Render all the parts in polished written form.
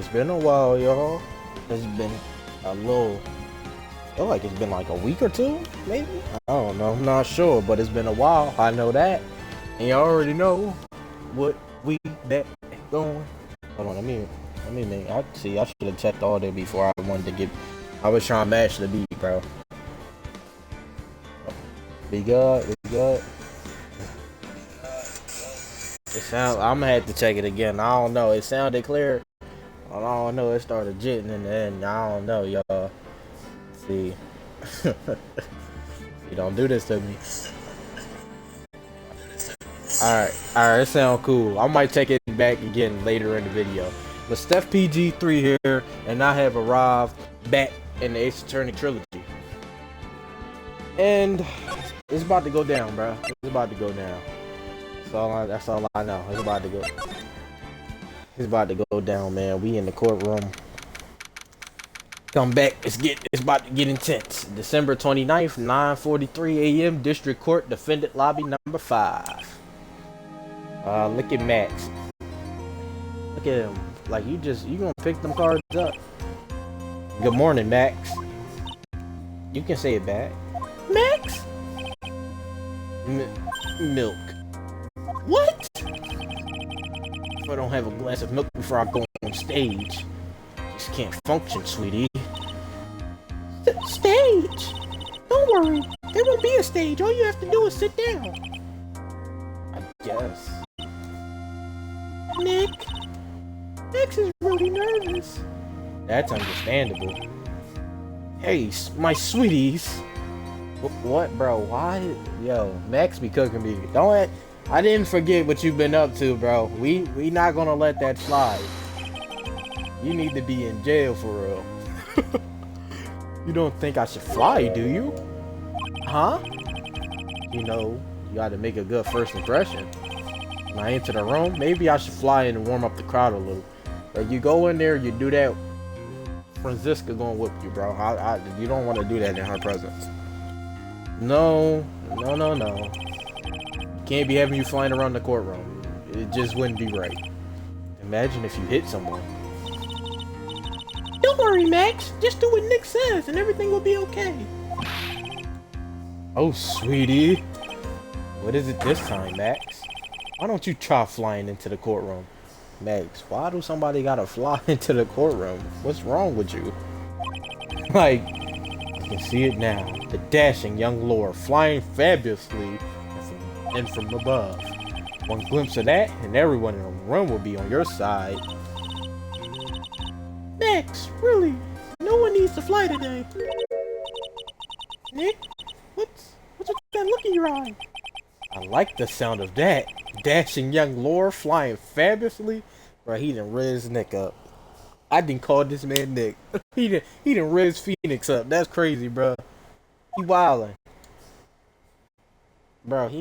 It's been a while, y'all. It's been a little. I feel like it's been like a week or two, maybe. I don't know. I'm not sure, but it's been a while. I know that, and y'all already know what we that going. Hold on, let me. I see. I should have checked all that before I wanted to get. I was trying to match the beat, bro. We good. It sound. I'm gonna have to check it again. I don't know. It sounded clear. I don't know. It started jitting in the end. I don't know, y'all. See, you don't do this to me. All right. It sound cool. I might take it back again later in the video. But Steph PG3 here, and I have arrived back in the Ace Attorney trilogy, and it's about to go down, bro. It's about to go down. That's all I know. It's about to go. It's about to go down, man. We in the courtroom. Come back. It's about to get intense. December 29th, 9:43 a.m. District Court, Defendant Lobby number 5. Look at Max. Look at him. Like you gonna pick them cards up. Good morning, Max. You can say it back. Max? Milk. What? If I don't have a glass of milk before I go on stage, just can't function, sweetie. Stage? Don't worry, there won't be a stage. All you have to do is sit down. I guess. Nick? Max is really nervous. That's understandable. Hey, my sweeties. What, bro? Why? Yo, Max be cooking me. I didn't forget what you've been up to, bro. We not gonna let that slide. You need to be in jail for real. You don't think I should fly, do you? Huh? You know, you gotta make a good first impression. When I enter the room, maybe I should fly in and warm up the crowd a little. But you go in there, you do that, Francisca gonna whip you, bro. You don't want to do that in her presence. No. Can't be having you flying around the courtroom. It just wouldn't be right. Imagine if you hit someone. Don't worry, Max. Just do what Nick says and everything will be okay. Oh, sweetie. What is it this time, Max? Why don't you try flying into the courtroom? Max, why do somebody gotta fly into the courtroom? What's wrong with you? Like, you can see it now. The dashing young lord flying fabulously and from above. One glimpse of that, and everyone in the room will be on your side. Max, really? No one needs to fly today. Nick, what's with that look in your eye? I like the sound of that. Dashing young lord flying fabulously. Bro, he done riz Nick up. I didn't call this man Nick. he done riz Phoenix up. That's crazy, bro. He wildin'. Bro, he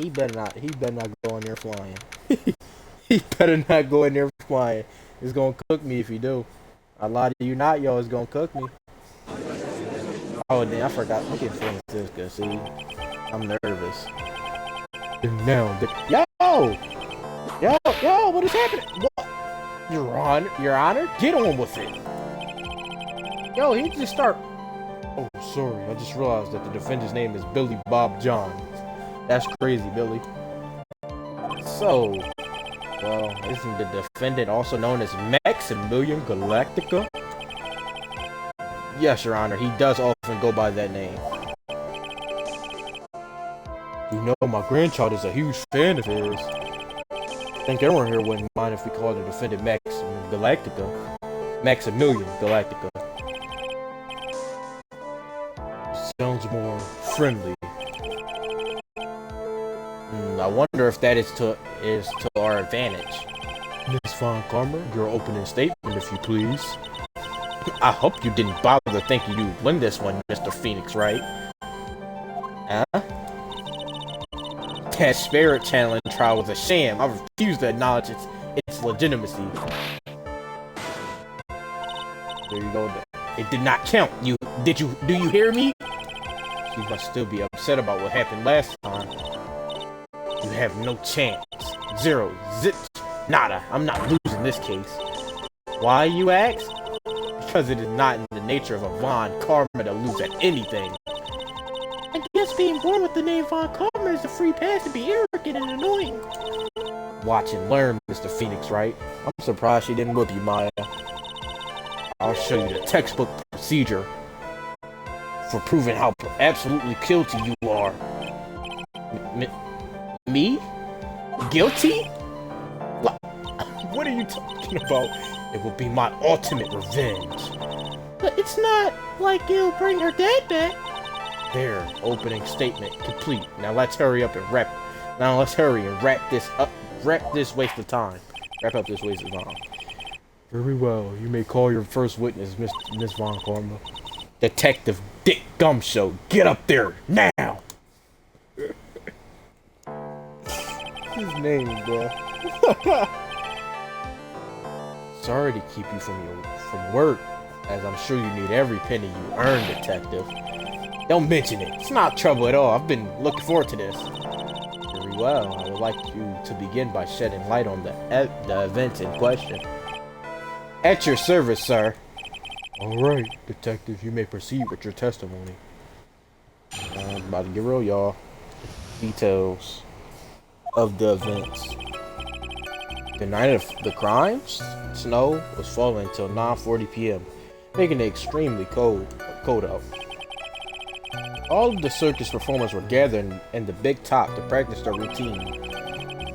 better not go in there flying. He better not go in there flying. It's gonna cook me if he do. I lie to you not, yo, it's gonna cook me. Oh, damn, I forgot. Look at Francisco, see? I'm nervous. And now, Yo, what is happening? What? Your Honor? Get on with it. Yo, he just start. Oh, sorry. I just realized that the defendant's name is Billy Bob John. That's crazy, Billy. So, well, isn't the defendant also known as Maximilian Galactica? Yes, Your Honor. He does often go by that name. You know, my grandchild is a huge fan of his. I think everyone here wouldn't mind if we called the defendant Maximilian Galactica. Sounds more friendly. I wonder if that is to our advantage. Miss Von Karma, your opening statement, if you please. I hope you didn't bother thinking you'd win this one, Mr. Phoenix, right? Huh? That spirit channeling trial was a sham. I refuse to acknowledge its legitimacy. There you go. It did not count. Do you hear me? You must still be upset about what happened last time. You have no chance. Zero. Zip. Nada. I'm not losing in this case. Why, you ask? Because it is not in the nature of a Von Karma to lose at anything. I guess being born with the name Von Karma is a free pass to be arrogant and annoying. Watch and learn, Mr. Phoenix, Wright? I'm surprised she didn't whip you, Maya. I'll show you the textbook procedure for proving how absolutely guilty you are. Me? Guilty? What are you talking about? It will be my ultimate revenge. But it's not like you'll bring her dad back. There, opening statement complete. Now let's hurry up and wrap this up. Wrap this waste of time. Wrap up this waste of time. Very well. You may call your first witness, Miss Von Karma. Detective Dick Gumshoe. Get up there now. His name, bro. Sorry to keep you from work, as I'm sure you need every penny you earn, Detective. Don't mention it. It's not trouble at all. I've been looking forward to this. Very well. I would like you to begin by shedding light on the event in question. At your service, sir. All right, Detective. You may proceed with your testimony. I'm about to get real, y'all. Details of the events. The night of the crimes, snow was falling until 9:40 p.m., making it extremely cold out. All of the circus performers were gathered in the big top to practice their routine.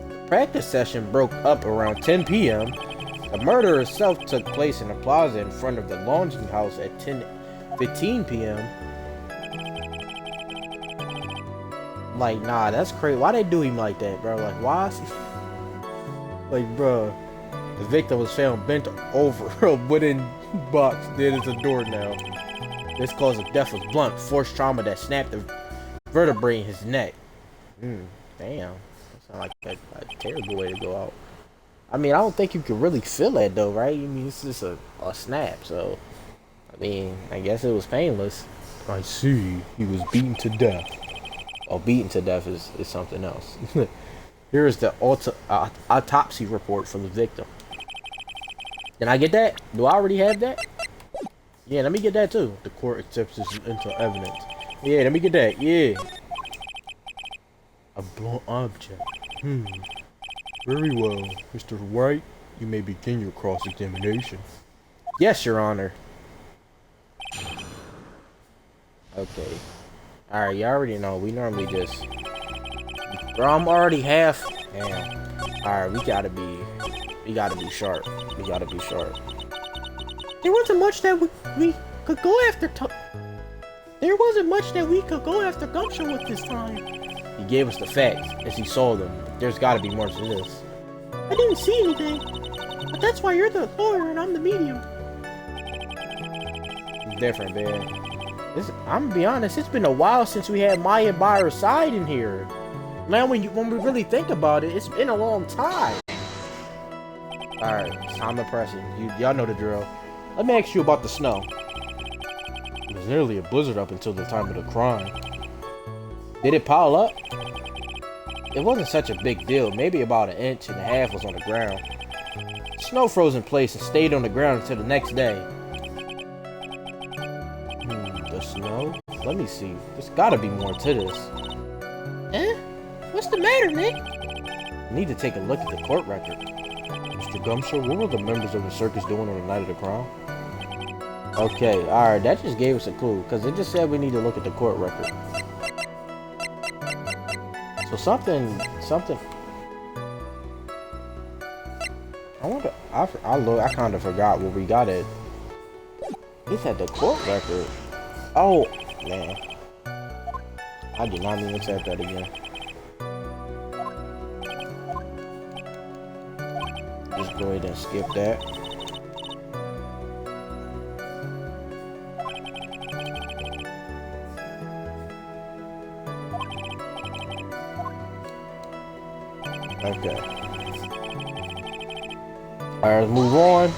The practice session broke up around 10 p.m. The murder itself took place in the plaza in front of the launching house at 10:15 p.m. Like, nah, that's crazy. Why they do him like that, bro? Like, why is he... Like, bro, the victim was found bent over a wooden box dead as a doornail. This cause of death was blunt force trauma that snapped the vertebrae in his neck. Damn. That sounds like a terrible way to go out. I mean, I don't think you could really feel that, though, right? I mean, it's just a snap, so... I mean, I guess it was painless. I see. He was beaten to death. Oh, beaten to death is something else. Here is the autopsy report for the victim. Can I get that? Do I already have that? Yeah, let me get that too. The court accepts this into evidence. Yeah, let me get that. Yeah. A blunt object. Very well. Mr. Wright, you may begin your cross-examination. Yes, Your Honor. Okay. Alright, you already know. We normally just... Bro, I'm already half... Damn. Alright, we gotta be sharp. We gotta be sharp. There wasn't much that we could go after... There wasn't much that we could go after Gumshoe with this time. He gave us the facts as he saw them. There's gotta be more to this. I didn't see anything. But that's why you're the lawyer and I'm the medium. It's different, man. I'm gonna be honest, it's been a while since we had Maya by our side in here. Man, when we really think about it, it's been a long time. Alright, it's time to press it. Y'all know the drill. Let me ask you about the snow. It was nearly a blizzard up until the time of the crime. Did it pile up? It wasn't such a big deal. Maybe about 1.5 inches was on the ground. Snow froze in place and stayed on the ground until the next day. The snow? Let me see. There's gotta be more to this. Eh? What's the matter, Nick? I need to take a look at the court record. Mr. Gumshoe, what were the members of the circus doing on the night of the crime? Okay, alright, that just gave us a clue, because it just said we need to look at the court record. So something... I wonder... I kind of forgot what we got at. It's at the court record. Oh, man. I did not even set that again. Just go ahead and skip that. Okay. Alright, let's move on.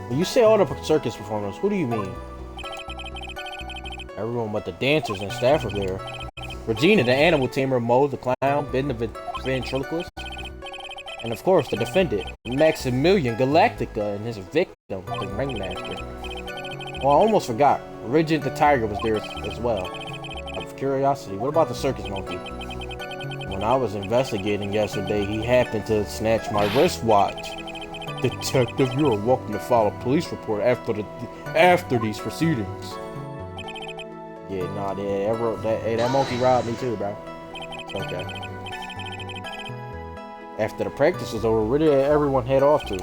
When you say all the circus performers, who do you mean? Everyone but the dancers and staff are there. Regina, the animal tamer, Mo, the clown, Ben, the ventriloquist. And of course, the defendant, Maximilian Galactica, and his victim, the Ringmaster. Well, I almost forgot. Rigid the Tiger was there as well. Out of curiosity, what about the circus monkey? When I was investigating yesterday, he happened to snatch my wristwatch. Detective, you are welcome to file a police report after these proceedings. Yeah, nah, that monkey robbed me too, bro. It's okay. After the practice was over, where did everyone head off to?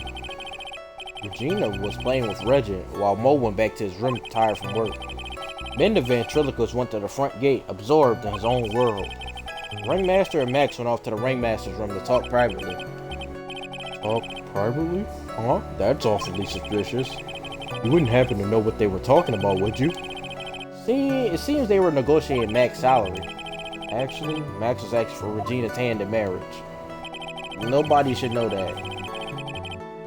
Regina was playing with Regina, while Mo went back to his room tired from work. Then the ventriloquist went to the front gate, absorbed in his own world. Ringmaster and Max went off to the Ringmaster's room to talk privately. Talk privately? Huh? That's awfully suspicious. You wouldn't happen to know what they were talking about, would you? See, it seems they were negotiating Max's salary. Actually, Max was asking for Regina's hand in marriage. Nobody should know that.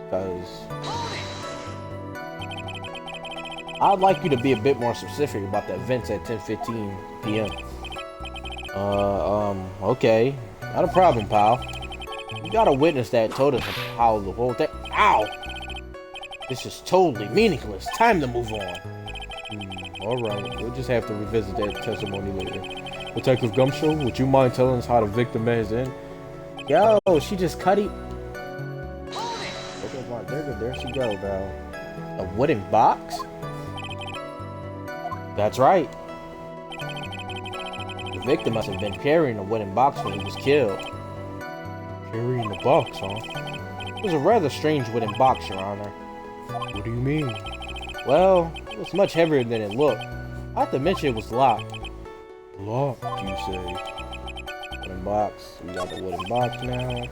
Because I'd like you to be a bit more specific about the events at 10:15 p.m. Okay. Not a problem, pal. You got a witness that told us how the whole thing— Ow! This is totally meaningless. Time to move on. Alright. We'll just have to revisit that testimony later. Detective Gumshoe, would you mind telling us how the victim met his end? Yo, she just cut it. There she go, bro. A wooden box? That's right. The victim must have been carrying a wooden box when he was killed. Carrying the box, huh? It was a rather strange wooden box, Your Honor. What do you mean? Well, it was much heavier than it looked. I have to mention it was locked. Locked, you say? Wooden box. We got the wooden box now.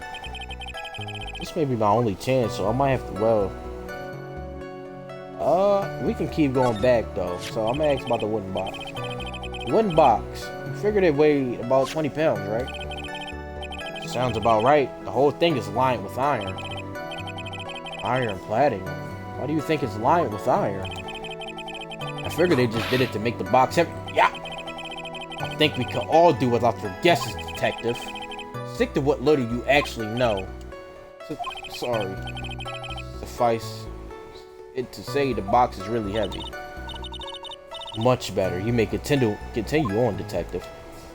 This may be my only chance, so I might have to, we can keep going back, though. So I'm gonna ask about the wooden box. The wooden box. You figured it weighed about 20 pounds, right? Sounds about right. The whole thing is lined with iron. Iron plating? Why do you think it's lined with iron? I figured they just did it to make the box heavy. Yeah! I think we can all do without your guesses, detective. Stick to what little you actually know. Sorry. Suffice it to say the box is really heavy. Much better. You may continue on, detective.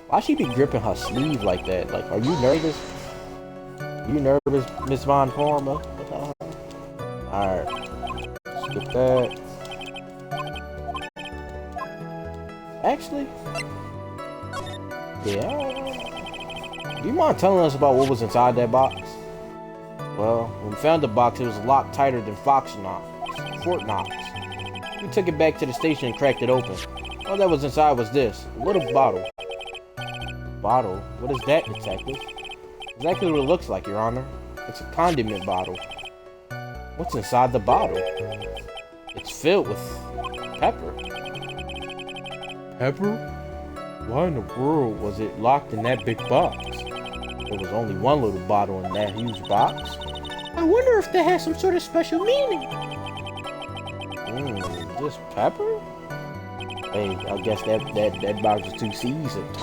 Why she be gripping her sleeve like that? Like, are you nervous? You nervous, Miss Von Forma? Alright. Skip that. Actually, yeah. Do you mind telling us about what was inside that box? Well, when we found the box, it was locked tighter than Fort Knox. We took it back to the station and cracked it open. All that was inside was this, a little bottle. Bottle? What is that, detective? Exactly what it looks like, Your Honor. It's a condiment bottle. What's inside the bottle? It's filled with pepper. Pepper? Why in the world was it locked in that big box? There was only one little bottle in that huge box. I wonder if that has some sort of special meaning. Just pepper? Hey, I guess that box is too seasoned.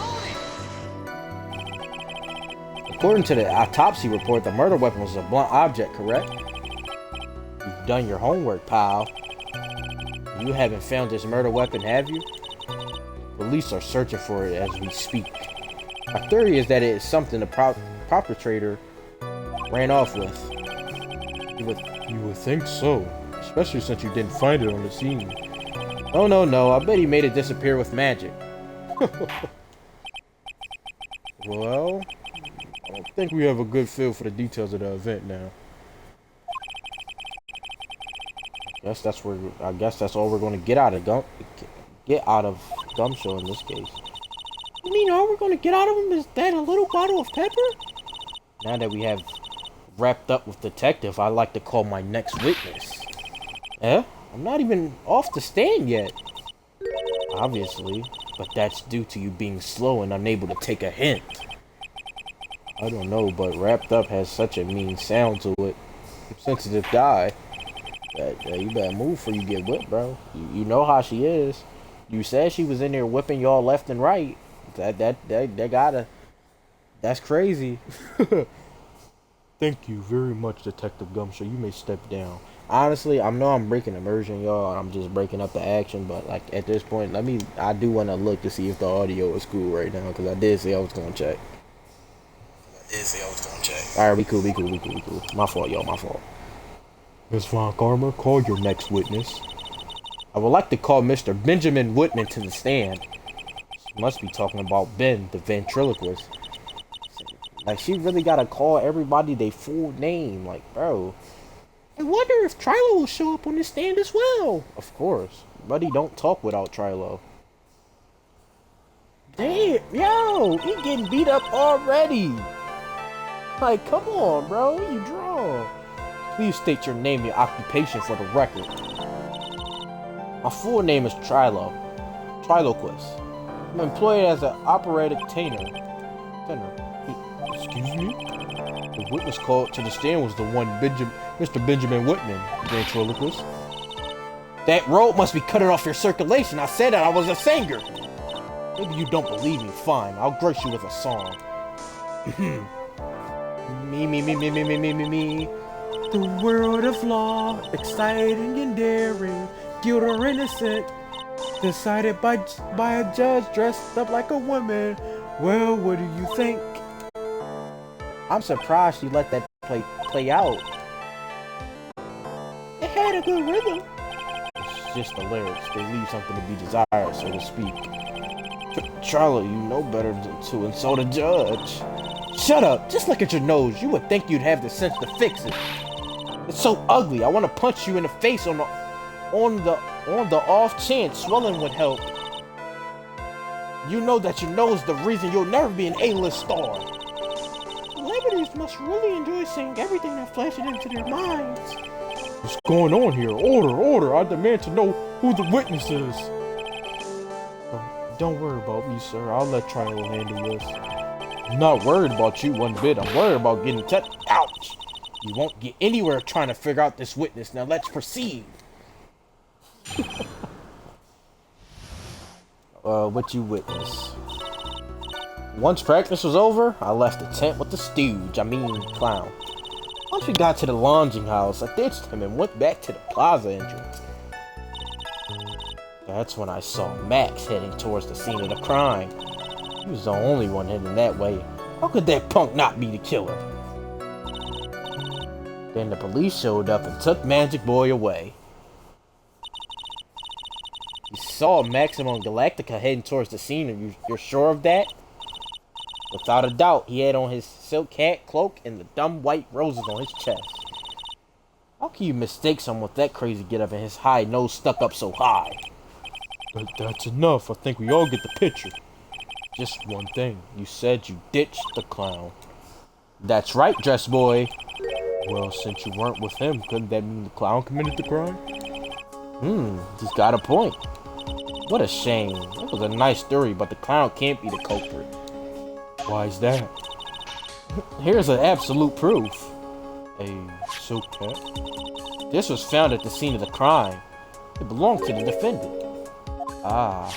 According to the autopsy report, the murder weapon was a blunt object, correct? You've done your homework, pal. You haven't found this murder weapon, have you? Police are searching for it as we speak. My theory is that it is something the perpetrator ran off with. You would think so, especially since you didn't find it on the scene. Oh, no, I bet he made it disappear with magic. Well, I don't think we have a good feel for the details of the event now. I guess that's all we're going to get out of Gumshoe in this case. You mean all we're going to get out of him is that a little bottle of pepper? Now that we have wrapped up with detective, I'd like to call my next witness. Eh? I'm not even off the stand yet. Obviously, but that's due to you being slow and unable to take a hint. I don't know, but wrapped up has such a mean sound to it. Sensitive guy. You better move before you get whipped, bro. You know how she is. You said she was in there whipping y'all left and right. That's crazy. Thank you very much, Detective Gumshoe. You may step down. Honestly, I know I'm breaking immersion, y'all. I'm just breaking up the action, but like at this point, I do want to look to see if the audio is cool right now, because I did say I was gonna check. Alright, we cool. My fault, y'all, my fault. Miss Von Karma, call your next witness. I would like to call Mr. Benjamin Whitman to the stand. She must be talking about Ben, the ventriloquist. Like, she really gotta call everybody their full name. Like, bro. I wonder if Trilo will show up on the stand as well. Of course. Buddy don't talk without Trilo. Damn, yo, he getting beat up already. Like, come on, bro. You draw. Please state your name and your occupation for the record. My full name is Trilo. Ventriloquist. I'm employed as an operatic tenor. Excuse me? The witness called to the stand was the one Mr. Benjamin Whitman, ventriloquist. That rope must be cut off your circulation. I said that I was a singer. Maybe you don't believe me. Fine, I'll grace you with a song. Me. The world of law, exciting and daring, guilt or innocent, decided by a judge dressed up like a woman. Well, what do you think? I'm surprised you let that play out. It had a good rhythm. It's just the lyrics. They leave something to be desired, so to speak. Trilo, you know better than to insult a judge. Shut up! Just look at your nose. You would think you'd have the sense to fix it. It's so ugly. I want to punch you in the face on the off chance swelling would help. You know that your nose is the reason you'll never be an A-list star. Celebrities must really enjoy saying everything that flashes into their minds. What's going on here? Order! I demand to know who the witness is. Don't worry about me, sir. I'll let Trilo handle this. I'm not worried about you one bit. I'm worried about getting ouch! You won't get anywhere trying to figure out this witness. Now let's proceed. What you witness? Once practice was over, I left the tent with the clown. Once we got to the lodging house, I ditched him and went back to the plaza entrance. That's when I saw Max heading towards the scene of the crime. He was the only one heading that way. How could that punk not be the killer? Then the police showed up and took Magic Boy away. You saw Maximum Galactica heading towards the scene. You're sure of that? Without a doubt, he had on his silk hat, cloak, and the dumb white roses on his chest. How can you mistake someone with that crazy getup and his high nose stuck up so high? But that's enough. I think we all get the picture. Just one thing. You said you ditched the clown. That's right, dress boy. Well, since you weren't with him, couldn't that mean the clown committed the crime? He's got a point. What a shame. That was a nice story, but the clown can't be the culprit. Why is that? Here's an absolute proof. A silk hat? This was found at the scene of the crime. It belonged to the defendant. Ah.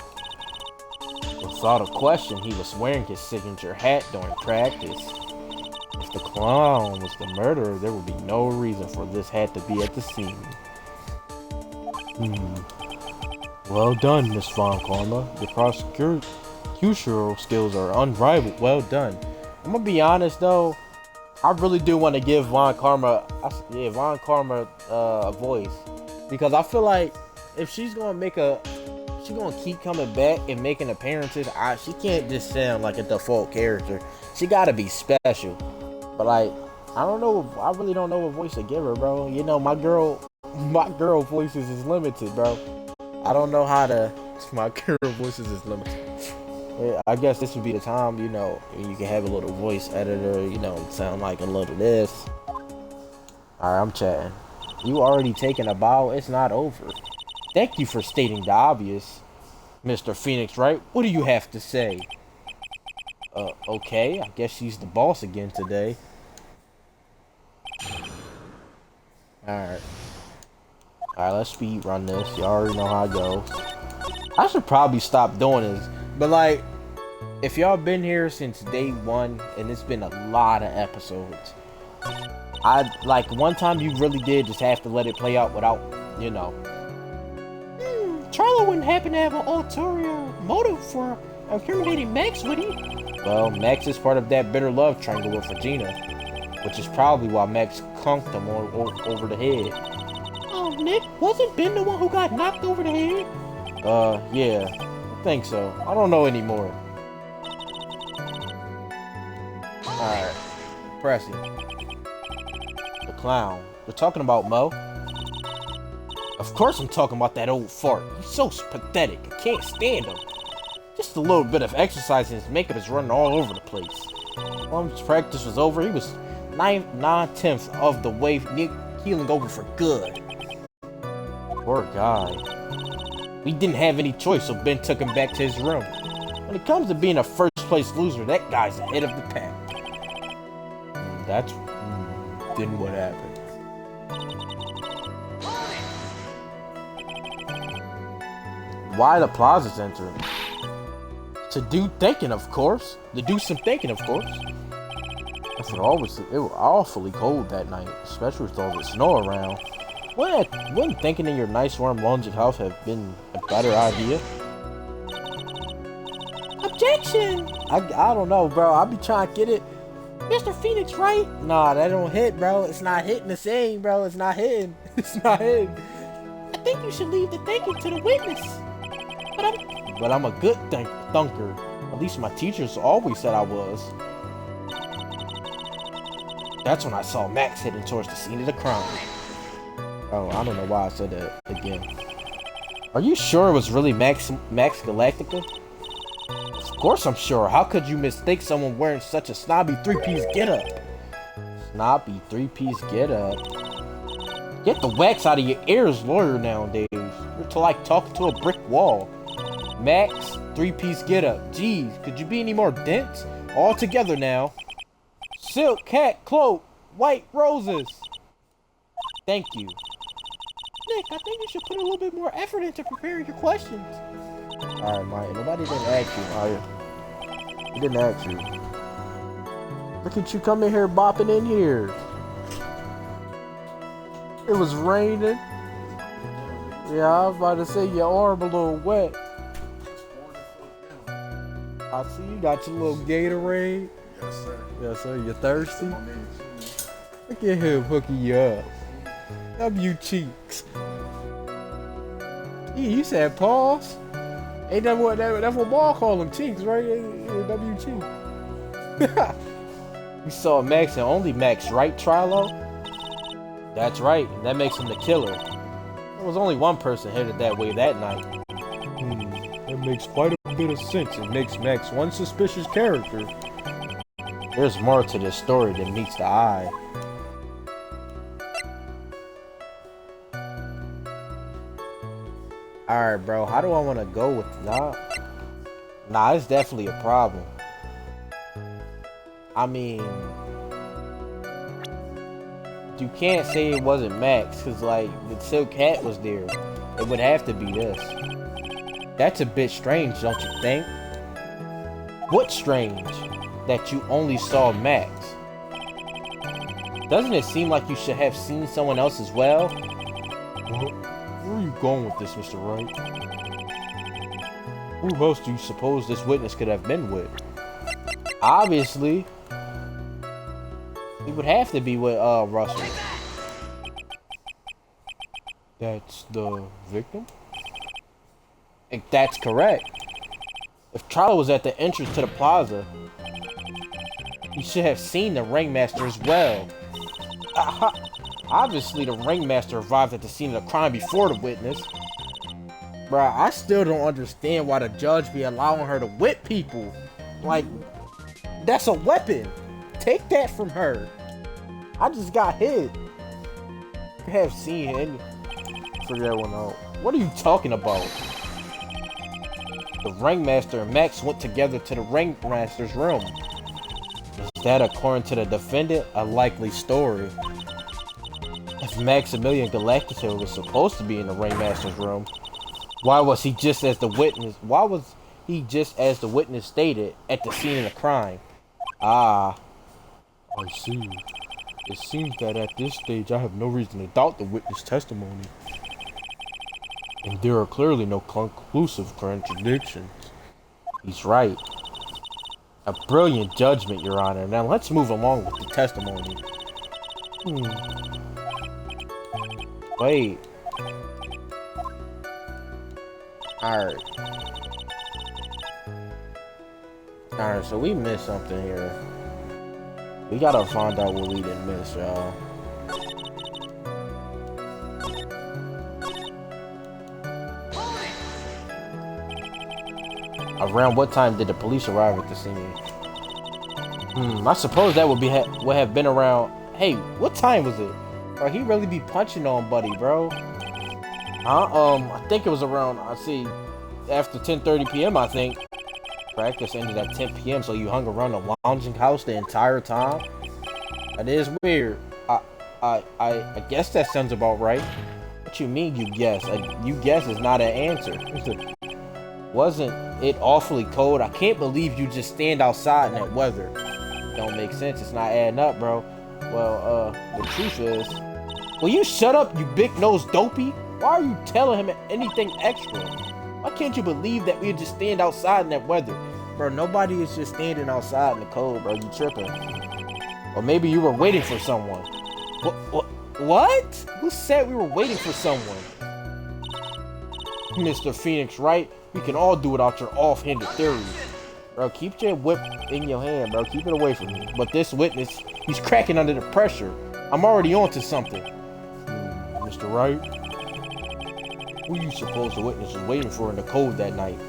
Without a question, he was wearing his signature hat during practice. If the clown was the murderer, there would be no reason for this hat to be at the scene. Well done, Miss Von Karma. Your prosecutorial skills are unrivaled. Well done. I'm gonna be honest though, I really do want to give Von Karma a voice, because I feel like if she's gonna keep coming back and making appearances, she can't just sound like a default character. She gotta be special. But like, I really don't know what voice to give her, bro. You know, my girl voices is limited, bro. My girl voices is limited. I guess this would be the time, you know, you can have a little voice editor, you know, sound like a little this. Alright, I'm chatting. You already taken a bow? It's not over. Thank you for stating the obvious, Mr. Phoenix Wright. What do you have to say? Okay, I guess she's the boss again today. Alright, let's speed run this. You already know how it goes. I should probably stop doing this. But like, if y'all been here since day one, and it's been a lot of episodes, Like, one time you really did just have to let it play out without, you know. Trilo wouldn't happen to have an ulterior motive for incriminating Max, would he? Well, Max is part of that bitter love triangle with Regina, which is probably why Max conked him over the head. Oh, Nick, wasn't Ben the one who got knocked over the head? Yeah, I think so. I don't know anymore. Alright, Pressy. The clown. You're talking about Mo? Of course I'm talking about that old fart. He's so pathetic. I can't stand him. Just a little bit of exercise and his makeup is running all over the place. Once practice was over, he was 9/10 of the way healing over for good. Poor guy. We didn't have any choice, so Ben took him back to his room. When it comes to being a first place loser, that guy's ahead of the pack. That's then what happened. Why the Plaza's entering? To do thinking, of course. To do some thinking, of course. It was awfully cold that night, especially with all the snow around. Wouldn't thinking in your nice warm laundry house have been a better idea? Objection! I don't know, bro. I be trying to get it. Mr. Phoenix, right? Nah, that don't hit, bro. It's not hitting the same, bro. It's not hitting. It's not hitting. I think you should leave the thinking to the witness. But I'm a good thunker. At least my teachers always said I was. That's when I saw Max heading towards the scene of the crime. Oh, I don't know why I said that again. Are you sure it was really Max Galactica? Of course I'm sure. How could you mistake someone wearing such a snobby three-piece getup? Snobby three-piece getup. Get the wax out of your ears, lawyer, nowadays. You're like talking to a brick wall. Max, three-piece getup. Jeez, could you be any more dense? All together now. Silk hat, cloak, white roses. Thank you. Nick, I think you should put a little bit more effort into preparing your questions. Alright, Mike, nobody didn't ask you, Maya. He didn't ask you. Look at you coming here bopping in here. It was raining. Yeah, I was about to say your arm a little wet. I see you got your little Gatorade. Yes, sir. Yes, sir. You thirsty? Look at him hooking you up. W cheeks. You said pause? Ain't that what Ball call them, cheeks, right? W cheeks. We saw Max and only Max, right, Trilo? That's right, and that makes him the killer. There was only one person headed that way that night. That makes quite a bit of sense. It makes Max one suspicious character. There's more to this story than meets the eye. Alright, bro, how do I want to go with that? Nah, it's definitely a problem. I mean, you can't say it wasn't Max, because, like, the silk hat was there. It would have to be this. That's a bit strange, don't you think? What's strange? That you only saw Max. Doesn't it seem like you should have seen someone else as well? Where are you going with this, Mr. Wright? Who else do you suppose this witness could have been with? Obviously, it would have to be with Russell. That's the victim? If that's correct. If Trilo was at the entrance to the plaza, he should have seen the ringmaster as well. Obviously, the ringmaster arrived at the scene of the crime before the witness. Bruh, I still don't understand why the judge be allowing her to whip people. Like, that's a weapon. Take that from her. I just got hit. You have seen it. Figure that one out. What are you talking about? The ringmaster and Max went together to the ringmaster's room. Is that, according to the defendant, a likely story? If Maximilian Galactica was supposed to be in the ringmaster's room, why was he just as the witness? Why was he just as the witness stated at the scene of the crime? Ah, I see. It seems that at this stage I have no reason to doubt the witness testimony. And there are clearly no conclusive contradictions. He's right. A brilliant judgment, Your Honor. Now let's move along with the testimony. Wait. Alright. Alright, so we missed something here. We gotta find out what we didn't miss, y'all. Around what time did the police arrive at the scene? I suppose that would have been around. Hey, what time was it? Bro, he really be punching on Buddy, bro. I think it was around. I see, after 10:30 p.m. I think. Practice ended at 10 p.m. So you hung around the lounging house the entire time. That is weird. I guess that sounds about right. What you mean you guess? You guess is not an answer. Wasn't it awfully cold? I can't believe you just stand outside in that weather. Don't make sense. It's not adding up, bro. Well, the truth is... Will you shut up, you big-nosed dopey? Why are you telling him anything extra? Why can't you believe that we just stand outside in that weather? Bro, nobody is just standing outside in the cold, bro. You tripping. Or maybe you were waiting for someone. What? Who said we were waiting for someone? Mr. Phoenix, Wright? We can all do without your offhanded theories. Bro, keep your whip in your hand, bro. Keep it away from me. But this witness, he's cracking under the pressure. I'm already onto something. Mr. Wright? Who you suppose the witness was waiting for in the cold that night?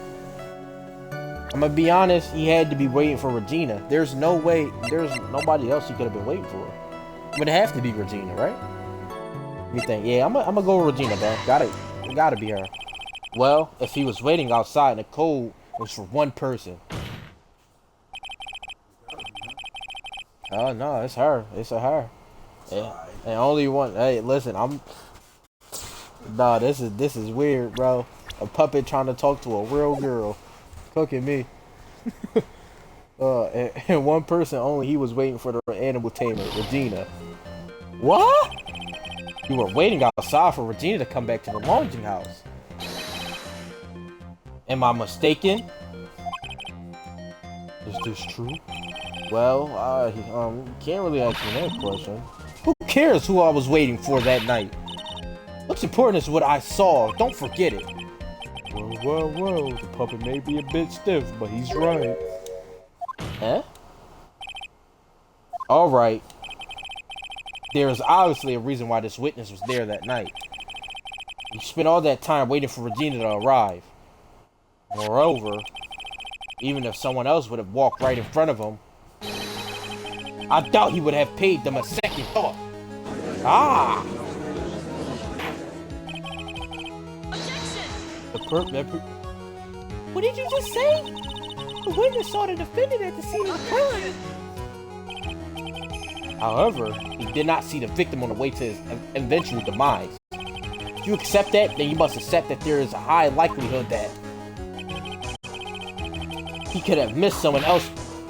I'm gonna be honest, he had to be waiting for Regina. There's no way, there's nobody else he could have been waiting for. It would have to be Regina, right? You think? Yeah, I'm gonna go with Regina, bro. Gotta be her. Well, if he was waiting outside in the cold, it was for one person. Oh no, it's her. It's a her. Yeah. And only one. Hey, listen, Nah, this is weird, bro. A puppet trying to talk to a real girl. Look at me. And one person only. He was waiting for the animal tamer, Regina. What? You were waiting outside for Regina to come back to the lodging house. Am I mistaken? Is this true? Well, can't really answer that question. Who cares who I was waiting for that night? What's important is what I saw. Don't forget it. Well, the puppet may be a bit stiff, but he's right. Huh? Alright. There's obviously a reason why this witness was there that night. He spent all that time waiting for Regina to arrive. Moreover, even if someone else would have walked right in front of him, I doubt he would have paid them a second thought. Ah! Objection! What did you just say? The witness saw the defendant at the scene of the crime. However, he did not see the victim on the way to his eventual demise. If you accept that, then you must accept that there is a high likelihood that he could have missed someone else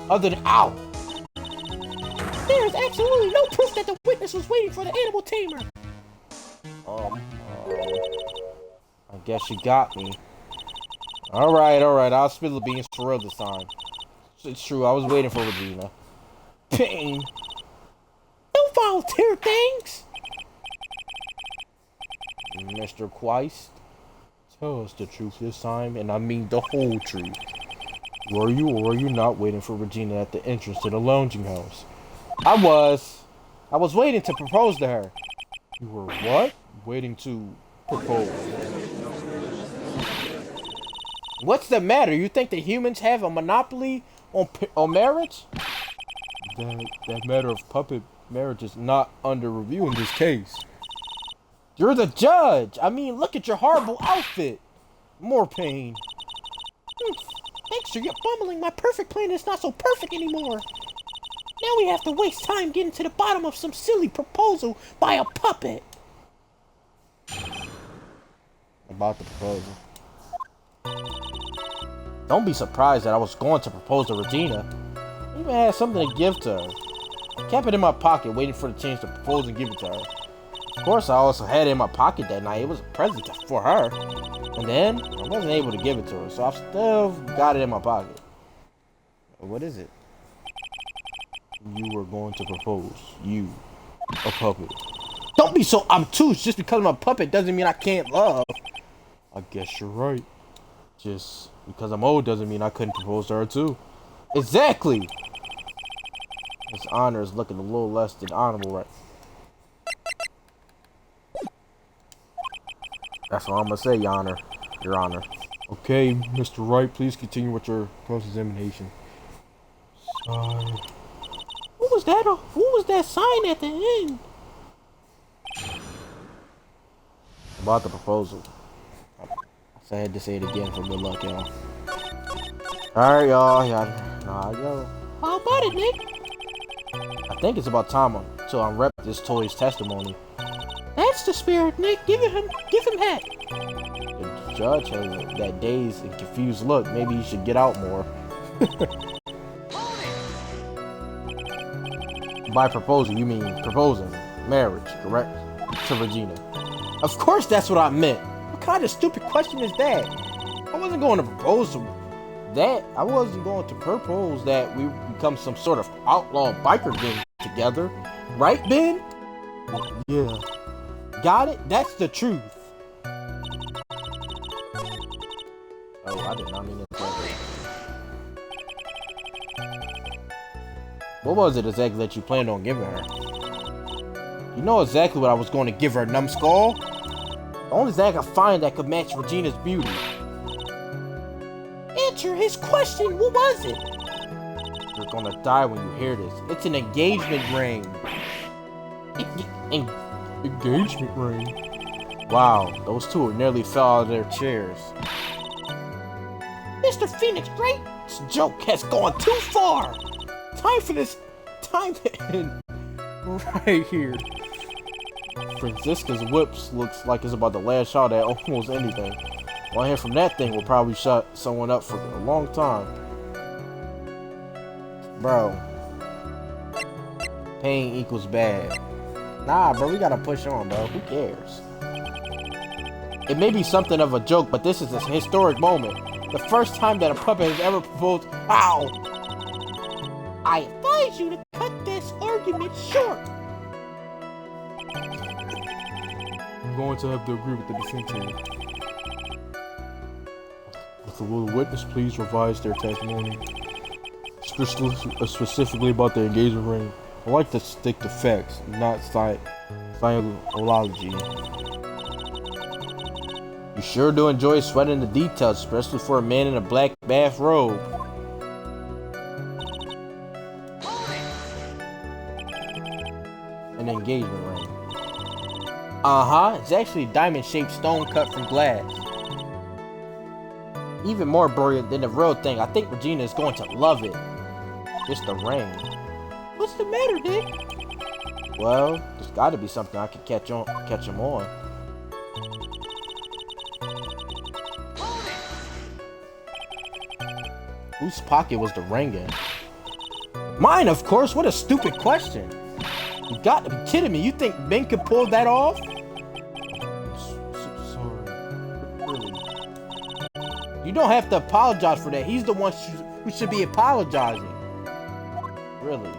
other than... Ow! There is absolutely no proof that the witness was waiting for the animal tamer. I guess you got me. Alright, I'll spill the beans for real this time. It's true, I was waiting for Regina. Pain! Don't volunteer things! Mr. Quist, tell us the truth this time, and I mean the whole truth. Were you or were you not waiting for Regina at the entrance to the lounging house? I was waiting to propose to her. You were what? Waiting to propose. What's the matter? You think the humans have a monopoly on marriage? That matter of puppet marriage is not under review in this case. You're the judge. I mean, look at your horrible outfit. More pain. Extra, you're bumbling. My perfect plan is not so perfect anymore. Now we have to waste time getting to the bottom of some silly proposal by a puppet. About the proposal. Don't be surprised that I was going to propose to Regina. I even had something to give to her. I kept it in my pocket, waiting for the chance to propose and give it to her. Of course, I also had it in my pocket that night. It was a present for her. And then, I wasn't able to give it to her, so I've still got it in my pocket. What is it? You were going to propose. You, a puppet. Don't be so obtuse. Just because I'm a puppet doesn't mean I can't love. I guess you're right. Just because I'm old doesn't mean I couldn't propose to her too. Exactly! His honor is looking a little less than honorable, right? That's all I'm gonna say, Your Honor. Your Honor. Okay, Mr. Wright, please continue with your cross-examination. Sigh. What was that sign at the end? About the proposal. I had to say it again for good luck, y'all. Alright, y'all. Yo. How about it, Nick? I think it's about time until I rep this toy's testimony. That's the spirit, Nick. Give him that. The judge has that dazed and confused look. Maybe he should get out more. By proposal, you mean proposing. Marriage, correct? To Regina. Of course that's what I meant. What kind of stupid question is that? I wasn't going to propose to that. I wasn't going to propose that we become some sort of outlaw biker gang together. Right, Ben? Yeah. Got it? That's the truth. Oh, I did not mean to say that. What was it exactly that you planned on giving her? You know exactly what I was going to give her, numbskull. The only thing I could find that could match Regina's beauty. Answer his question. What was it? You're gonna die when you hear this. It's an engagement ring. Engagement ring? Wow, those two nearly fell out of their chairs. Mr. Phoenix Wright, this joke has gone too far. Time for this. Time to end. Right here. Francisca's whips looks like it's about to lash out at almost anything. One hit from that thing will probably shut someone up for a long time. Bro. Pain equals bad. Nah, bro, we gotta push on, bro. Who cares? It may be something of a joke, but this is a historic moment. The first time that a puppet has ever proposed. Ow! I advise you to cut this argument short. I'm going to have to agree with the defense here. If the will witness please revise their testimony, specifically about the engagement ring. I like to stick to facts, not scientology. You sure do enjoy sweating the details, especially for a man in a black bathrobe. An engagement ring. Uh-huh, it's actually a diamond-shaped stone cut from glass. Even more brilliant than the real thing. I think Regina is going to love it. Just the ring. What's the matter, Dick? Well, there's got to be something I could catch him on. Whose pocket was the ring in? Mine, of course. What a stupid question. You got to be kidding me. You think Ben could pull that off? Sorry. Really. You don't have to apologize for that. He's the one who should be apologizing. Really.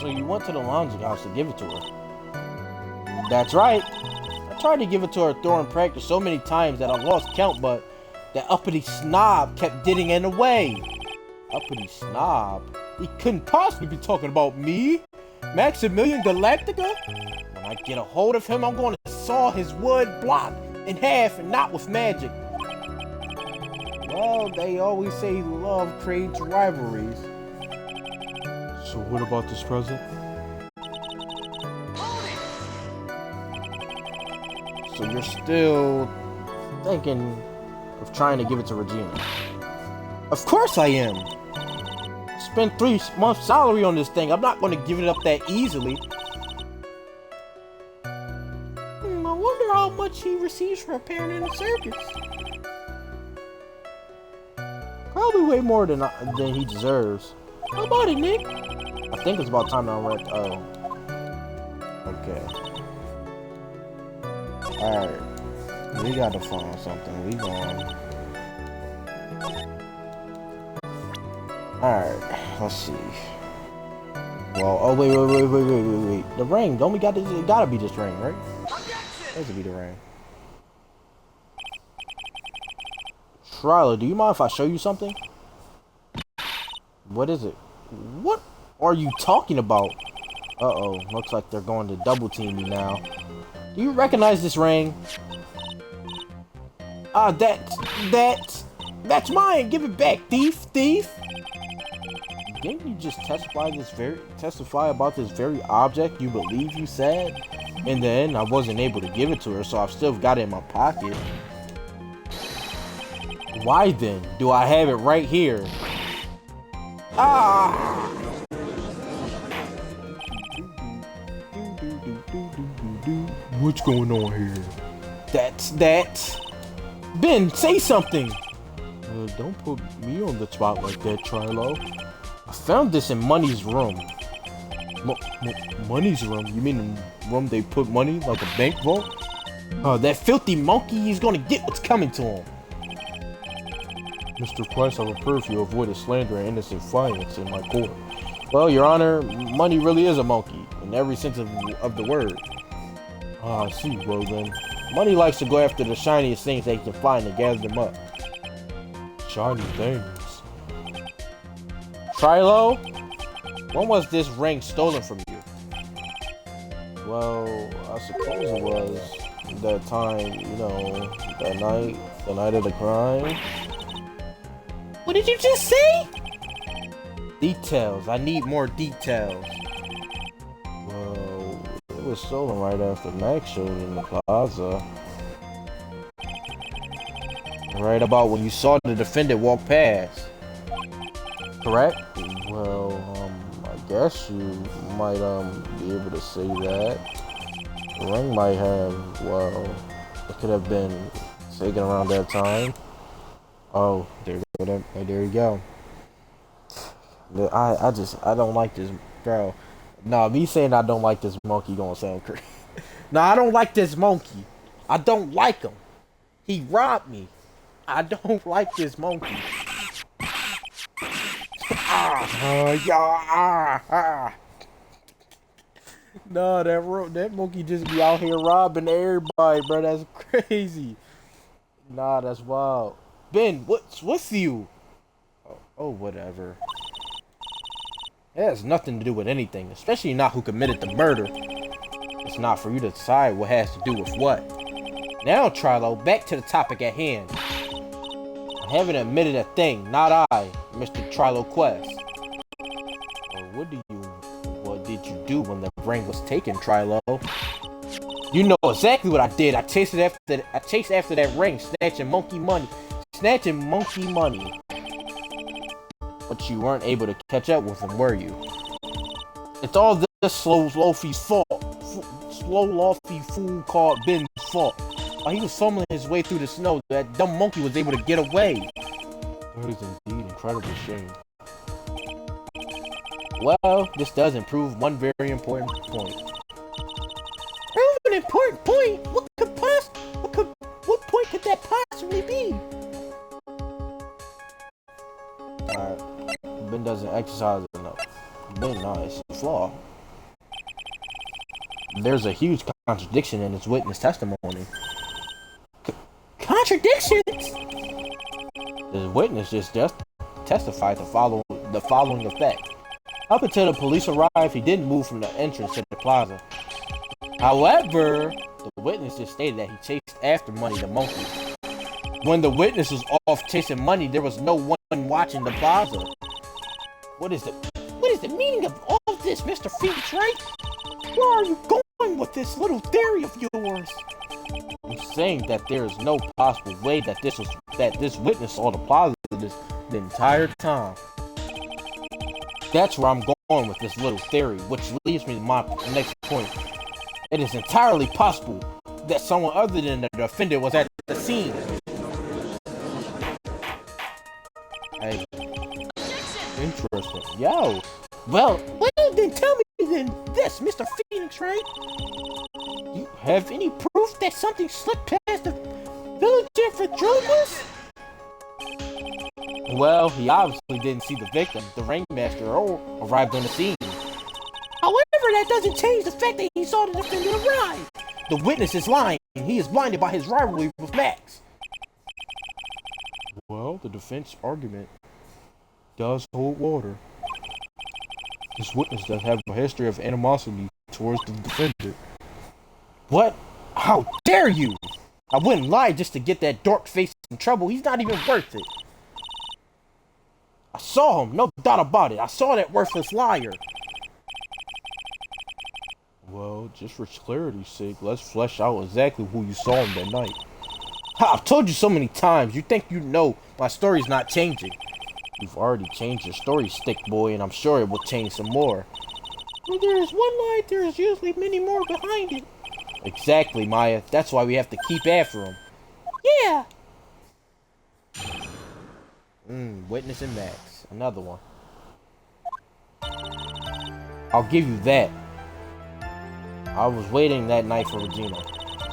So you went to the laundry house to give it to her? That's right. I tried to give it to her during practice so many times that I lost count, but that uppity snob kept getting in the way. Uppity snob? He couldn't possibly be talking about me. Maximilian Galactica? When I get a hold of him, I'm going to saw his wood block in half and not with magic. Well, they always say love creates rivalries. So what about this present? So you're still thinking of trying to give it to Regina? Of course I am. Spent 3 months' salary on this thing. I'm not going to give it up that easily. I wonder how much he receives for appearing in the circus. Probably way more than he deserves. How about it, Nick? I think it's about time to unwrap. Oh. Okay. Alright. We gotta find something. We going. Alright. Let's see. Well, oh, wait. The ring. Don't we got this? It gotta be this ring, right? It has to be the ring. Trilo, do you mind if I show you something? What is it? What are you talking about? Uh-oh. Looks like they're going to double team me now. Do you recognize this ring? That's mine. Give it back, thief. Didn't you just testify about this very object you believe you said? In the end, I wasn't able to give it to her, so I've still got it in my pocket. Why then do I have it right here? Ah! What's going on here? That's Ben, say something. Don't put me on the spot like that, Trilo. I found this in Money's room. Money's room? You mean the room they put money, like a bank vault? That filthy monkey, he's gonna get what's coming to him. Mr. Quest, I would prefer if you avoided slander and innocent violence in my court. Well, Your Honor, Money really is a monkey, in every sense of the word. Ah, I see. Well then, Money likes to go after the shiniest things they can find and gather them up. Shiny things. Trilo, when was this ring stolen from you? Well, I suppose it was that time, you know, the night of the crime. What did you just say? Details. I need more details. Well, it was stolen right after Max showed in the plaza. Right about when you saw the defendant walk past. Correct? Well, I guess you might be able to say that. The ring might have, well, it could have been taken around that time. Oh, there you go. I don't like this, bro. Nah, me saying I don't like this monkey gonna sound crazy. Nah, I don't like this monkey. I don't like him. He robbed me. I don't like this monkey. No, that monkey just be out here robbing everybody, bro. That's crazy. Nah, that's wild. Ben, what's with you? Oh, whatever. It has nothing to do with anything, especially not who committed the murder. It's not for you to decide what has to do with what. Now, Trilo, back to the topic at hand. I haven't admitted a thing, not I, Mr. Trilo Quest. What did you do when the ring was taken, Trilo? You know exactly what I did. I chased after that ring, snatching monkey money. But you weren't able to catch up with him, were you? It's all this slow loafy's fault. Slow loafy fool called Ben's fault. While he was fumbling his way through the snow, that dumb monkey was able to get away. That is indeed incredible shame. Well, this does improve one very important point. Prove an important point? What point could that possibly be? Alright. Ben doesn't exercise enough. Ben, no, it's a flaw. There's a huge contradiction in his witness testimony. Contradictions? The witness just testified the following effect. Up until the police arrived, he didn't move from the entrance to the plaza. However, the witness just stated that he chased after Money the monkey. When the witness was off chasing Money, there was no one watching the plaza. What is the meaning of all of this, Mr. Phoenix, Wright? Where are you going with this little theory of yours? I'm saying that there is no possible way that this witness saw the plaza the entire time. That's where I'm going with this little theory, which leads me to my next point. It is entirely possible that someone other than the defendant was at the scene. Hey, Yo. Well, then tell me then this, Mr. Phoenix, right? You have any proof that something slipped past the villager Ventriloquist? Well, he obviously didn't see the victim, the ringmaster, or arrived on the scene. However, that doesn't change the fact that he saw the defendant arrive. The witness is lying. He is blinded by his rivalry with Max. Well, the defense argument does hold water. This witness does have a history of animosity towards the defendant. What? How dare you? I wouldn't lie just to get that dork face in trouble. He's not even worth it. I saw him, no doubt about it. I saw that worthless liar. Well, just for clarity's sake, let's flesh out exactly who you saw him that night. Ha, I've told you so many times. You think you know my story's not changing. You've already changed your story, stick boy, and I'm sure it will change some more. When there is one lie, there is usually many more behind it. Exactly, Maya. That's why we have to keep after him. Yeah. Witness and Max. Another one. I'll give you that. I was waiting that night for Regina.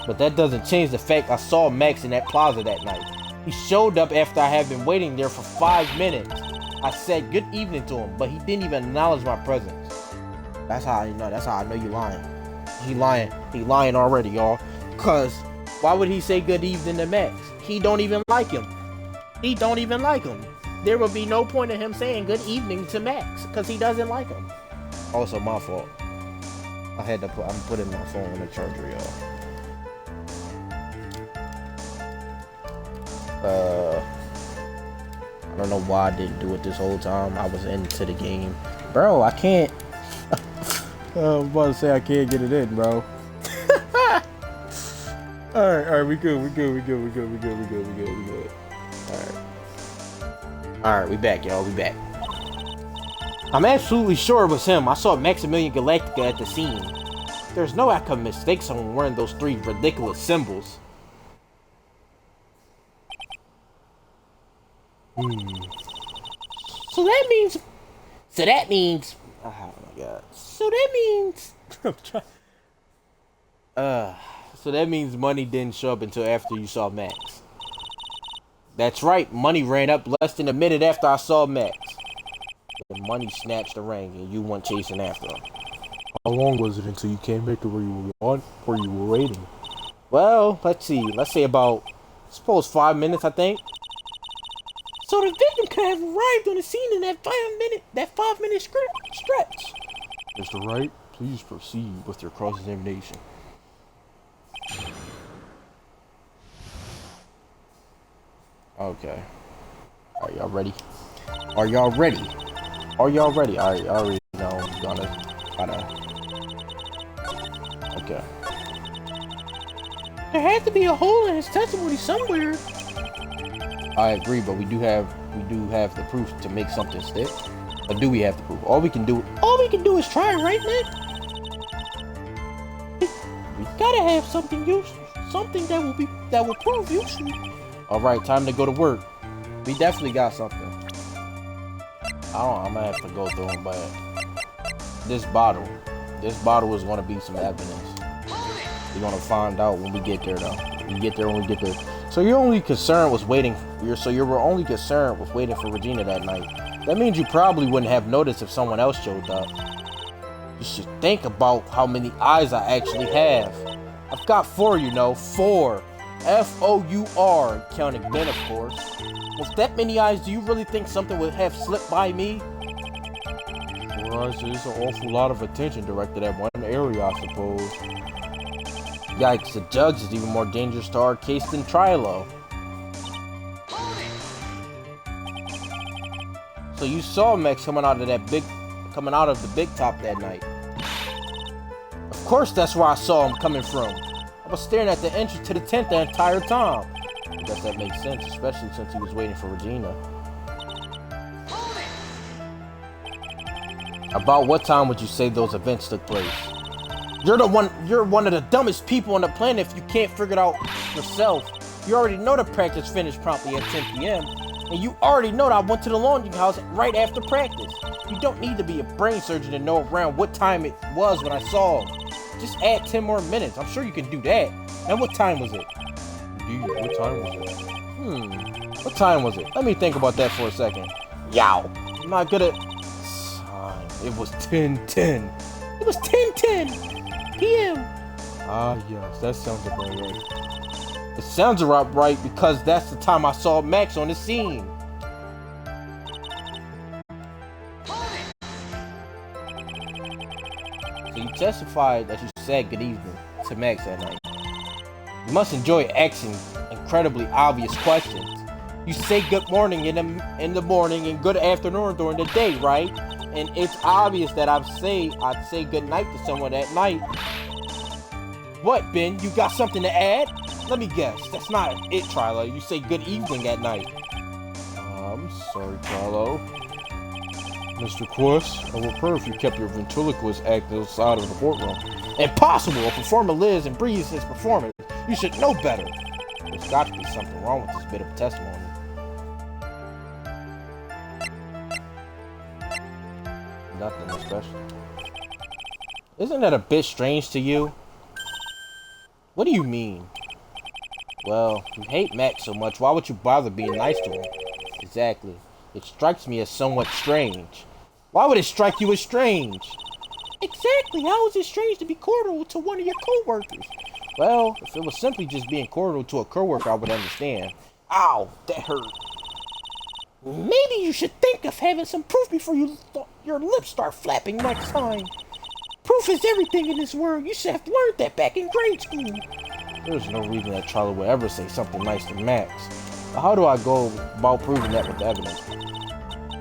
But that doesn't change the fact I saw Max in that plaza that night. He showed up after I had been waiting there for 5 minutes. I said good evening to him, but he didn't even acknowledge my presence. That's how I know you lying. He lying already, y'all. Cause why would he say good evening to Max? He don't even like him. There would be no point in him saying good evening to Max, cause he doesn't like him. Also my fault. I'm putting my phone on the charger, y'all. I don't know why I didn't do it this whole time. I was into the game. Bro, I can't. I was about to say I can't get it in, bro. Alright, we good. Alright, we back, y'all. We back. I'm absolutely sure it was him. I saw Maximilian Galactica at the scene. There's no way I could mistake someone wearing those 3 ridiculous symbols. So that means. Oh my god. So that means. So that means money didn't show up until after you saw Max. That's right, money ran up less than a minute after I saw Max. The money snatched the ring and you went chasing after him. How long was it until you came back to where you were waiting? Well, let's see. Let's say about, suppose 5 minutes, I think. So the victim could have arrived on the scene in that 5 minute stretch. Mr. Wright, please proceed with your cross-examination. Okay. Are y'all ready? Alright, I already know I'm gotta. Okay. There has to be a hole in his testimony somewhere. I agree, but we do have the proof to make something stick. Or do we have the proof? All we can do is try, right, Nick? We gotta have something useful, something that will prove useful. All right, time to go to work. We definitely got something. I'm gonna have to go through them, but this bottle is gonna be some evidence. We're gonna find out when we get there, though. When we get there. So you were only concerned with waiting for Regina that night. That means you probably wouldn't have noticed if someone else showed up. You should think about how many eyes I actually have. I've got 4, 4. F-O-U-R, counting men, of course. With that many eyes, do you really think something would have slipped by me? 4 eyes is an awful lot of attention directed at one area, I suppose. Yikes, the jugs is even more dangerous to our case than Trilo. So you saw Max coming out of the big top that night. Of course that's where I saw him coming from. I was staring at the entrance to the tent the entire time. I guess that makes sense, especially since he was waiting for Regina. About what time would you say those events took place? You're one of the dumbest people on the planet if you can't figure it out yourself. You already know the practice finished promptly at 10 p.m. And you already know that I went to the laundry house right after practice. You don't need to be a brain surgeon to know around what time it was when I saw him. Just add 10 more minutes. I'm sure you can do that. And what time was it? What time was it? What time was it? Let me think about that for a second. Yow! I'm not good at time. It was 10:10. It was 10:10 p.m. Ah, yes, that sounds about right. It sounds about right because that's the time I saw Max on the scene. So you testified that you said good evening to Max that night. You must enjoy asking incredibly obvious questions. You say good morning in the morning and good afternoon during the day, right? And it's obvious that I'd say good night to someone that night. What, Ben? You got something to add? Let me guess. That's not it, Trilo. You say good evening at night. I'm sorry, Trilo. Mr. Quest, I would prefer if you kept your ventriloquist act outside of the courtroom. Impossible! A performer lives and breathes his performance. You should know better. There's got to be something wrong with this bit of testimony. Nothing especially. Isn't that a bit strange to you? What do you mean? Well, you hate Max so much, why would you bother being nice to him? Exactly. It strikes me as somewhat strange. Why would it strike you as strange? Exactly. How is it strange to be cordial to one of your co-workers? Well, if it was simply just being cordial to a co-worker, I would understand. Ow, that hurt. Maybe you should think of having some proof before your lips start flapping next time. Proof is everything in this world. You should have learned that back in grade school. There's no reason that Trilo would ever say something nice to Max. But how do I go about proving that with evidence?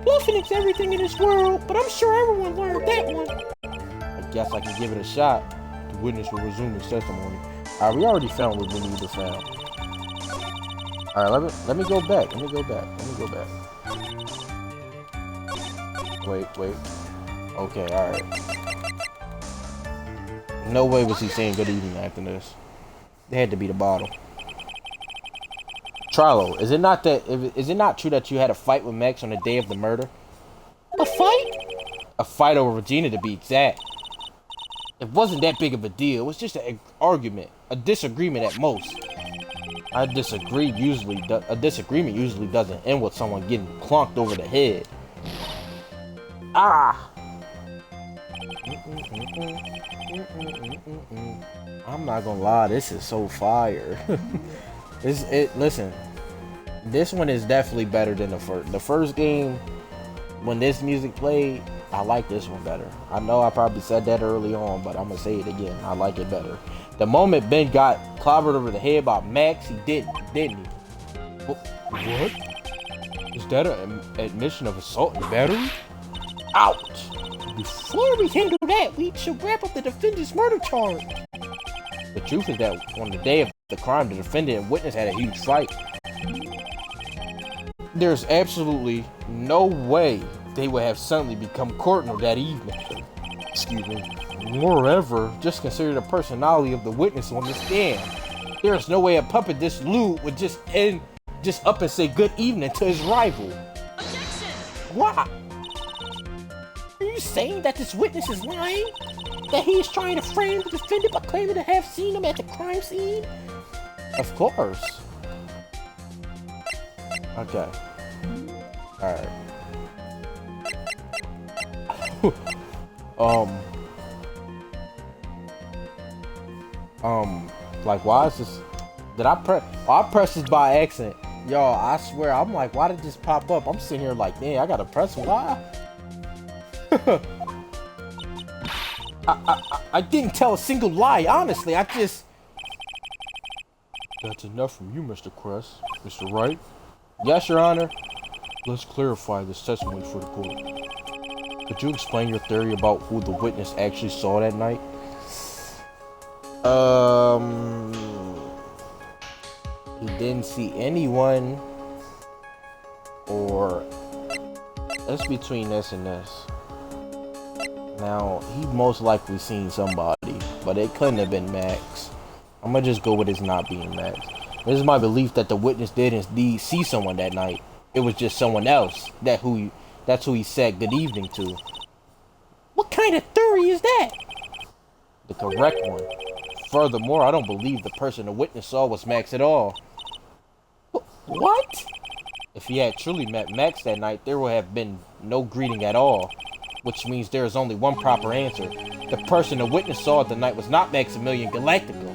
Bluffing is everything in this world, but I'm sure everyone learned that one. I guess I can give it a shot. The witness will resume his testimony. Alright, we already found what we need to find. Alright, let me go back. Wait. Okay, alright. No way was he saying good evening after this. They had to be the bottle. Trilo, is it not true that you had a fight with Max on the day of the murder? A fight? A fight over Regina, to be exact. It wasn't that big of a deal. It was just an argument, a disagreement at most. A disagreement usually doesn't end with someone getting clunked over the head. Ah! I'm not gonna lie, this is so fire. Listen, this one is definitely better than the first. The first game, when this music played, I like this one better. I know I probably said that early on, but I'm gonna say it again. I like it better. The moment Ben got clobbered over the head by Max, he didn't he? What? Is that an admission of assault and battery? Ouch! Before we handle that, we should wrap up the defendant's murder charge. The truth is that on the day of the crime, the defendant and witness had a huge fight. There's absolutely no way they would have suddenly become cordial that evening. Excuse me. Moreover, just consider the personality of the witness on the stand. There's no way a puppet this lewd would just up and say good evening to his rival. Objection! Why? Are you saying that this witness is lying? That he is trying to frame the defendant by claiming to have seen him at the crime scene? Of course. Okay. Alright. Like, why is this? Did I press? Oh, I pressed this by accident. Y'all, I swear, I'm like, why did this pop up? I'm sitting here like, dang, I gotta press why? I didn't tell a single lie, honestly. I just... That's enough from you, Mr. Quest. Mr. Wright? Yes, Your Honor. Let's clarify this testimony for the court. Could you explain your theory about who the witness actually saw that night? He didn't see anyone, or it's between this and this. Now, he most likely seen somebody, but it couldn't have been Max. I'm gonna just go with his not being Max. This is my belief that the witness did indeed see someone that night. It was just someone else that's who he said good evening to. What kind of theory is that? The correct one. Furthermore, I don't believe the person the witness saw was Max at all. What? If he had truly met Max that night, there would have been no greeting at all. Which means there is only one proper answer. The person the witness saw at the night was not Maximilian Galactico.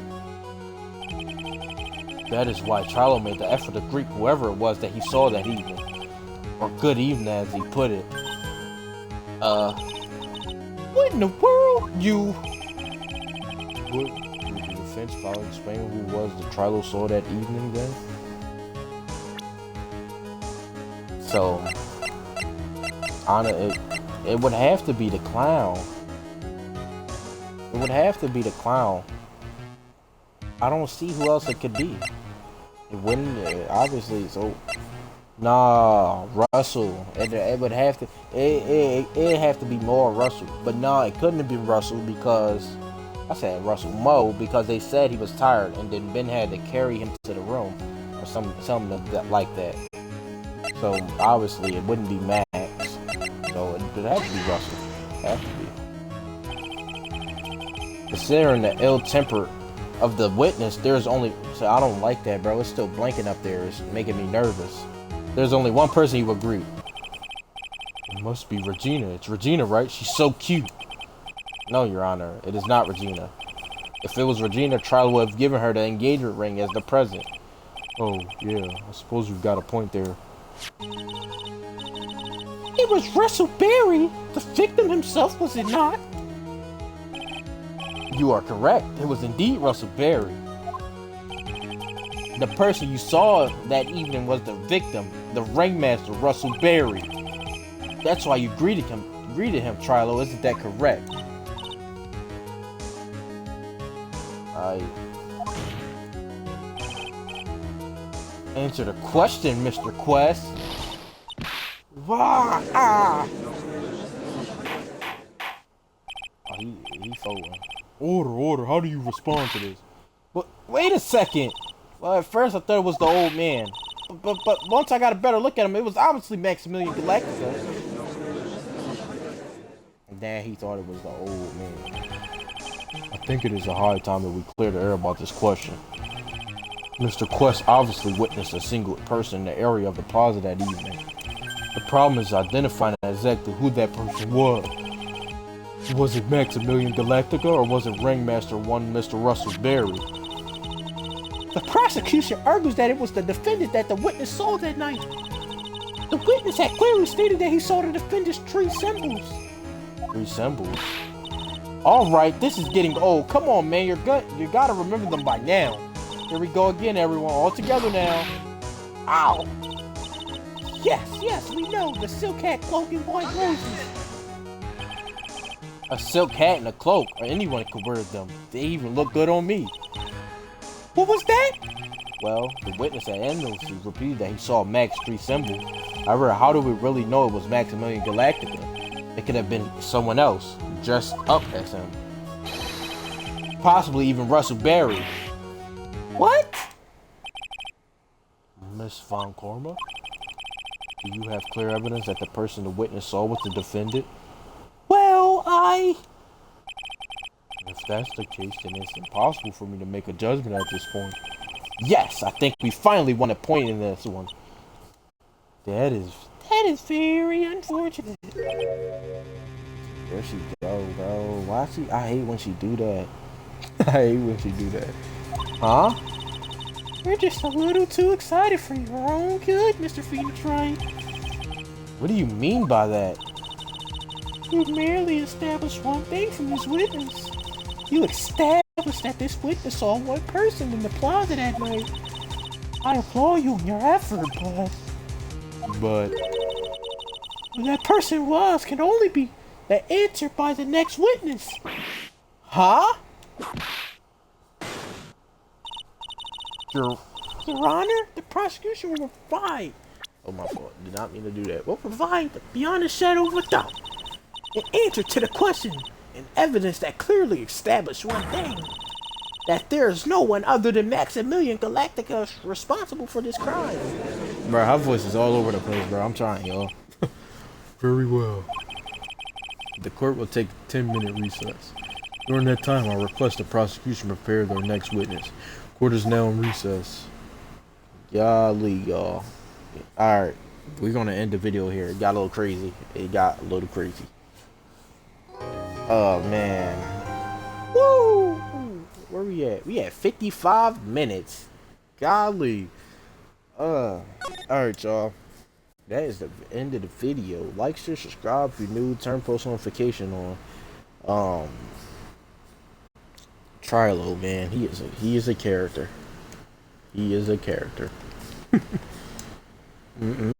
That is why Trilo made the effort to greet whoever it was that he saw that evening. Or good evening, as he put it. What in the world? You... Would the defense probably explain who it was that Trilo saw that evening then? So... It would have to be the clown. It would have to be the clown. I don't see who else it could be. It wouldn't, obviously, so... Nah, Russell. It would have to... It'd have to be more Russell. But nah, it couldn't have been Russell because... I said Russell Moe because they said he was tired and then Ben had to carry him to the room. Or something like that. So, obviously, it wouldn't be Max. So, it would have to be Russell. Have to be. Considering the ill temper of the witness, there's only... So, I don't like that, bro. It's still blanking up there. It's making me nervous. There's only one person he would greet. It must be Regina. It's Regina, right? She's so cute. No, Your Honor. It is not Regina. If it was Regina, Trilo would have given her the engagement ring as the present. Oh, yeah. I suppose you've got a point there. It was Russell Berry, the victim himself, was it not? You are correct. It was indeed Russell Berry. The person you saw that evening was the victim, the ringmaster, Russell Berry. That's why you greeted him, Trilo. Isn't that correct? Answer the question, Mr. Quest. Oh, he folding. Order. How do you respond to this? Wait a second. Well, at first I thought it was the old man. But once I got a better look at him, it was obviously Maximilian Galactico. And then he thought it was the old man. I think it is a high time that we clear the air about this question. Mr. Quest obviously witnessed a single person in the area of the plaza that evening. The problem is identifying exactly who that person was. Was it Maximilian Galactica or was it Ringmaster 1 Mr. Russell Berry? The prosecution argues that it was the defendant that the witness saw that night. The witness had clearly stated that he saw the defendant's three symbols. Three symbols? Alright, this is getting old. Come on, man, you gotta remember them by now. Here we go again, everyone. All together now. Ow! Yes, we know. The silk hat, cloak, and white roses. A silk hat and a cloak, or anyone could wear them. They even look good on me. What was that? Well, the witness at endlessly repeated that he saw Max 3 symbol. However, how do we really know it was Maximilian Galactica? It could have been someone else, dressed up as him. Possibly even Russell Berry. What? Miss Von Korma? Do you have clear evidence that the person the witness saw was the defendant? Well, If that's the case, then it's impossible for me to make a judgment at this point. Yes, I think we finally won a point in this one. That is very unfortunate. There she go, bro. I hate when she do that. I hate when she do that. Huh? You're just a little too excited for your own good, Mr. Phoenix Wright. What do you mean by that? You merely established one thing from this witness. You established that this witness saw one person in the plaza that night. I applaud you in your effort, but who that person was can only be answered by the next witness. Huh? Your Honor, the prosecution will provide. Oh, my fault. Did not mean to do that. Will provide, beyond a shadow of a doubt, an answer to the question and evidence that clearly established one thing: that there is no one other than Maximilian Galactica responsible for this crime. Bro, her voice is all over the place, bro. I'm trying, y'all. Very well. The court will take a 10-minute recess. During that time, I request the prosecution prepare their next witness. Court is now in recess. Golly, y'all. Alright, we're gonna end the video here. It got a little crazy. Oh, man. Woo! Where we at? We at 55 minutes. Golly. Alright, y'all. That is the end of the video. Like, share, subscribe if you're new. Turn post notification on. Trilo, man. He is a character. He is a character.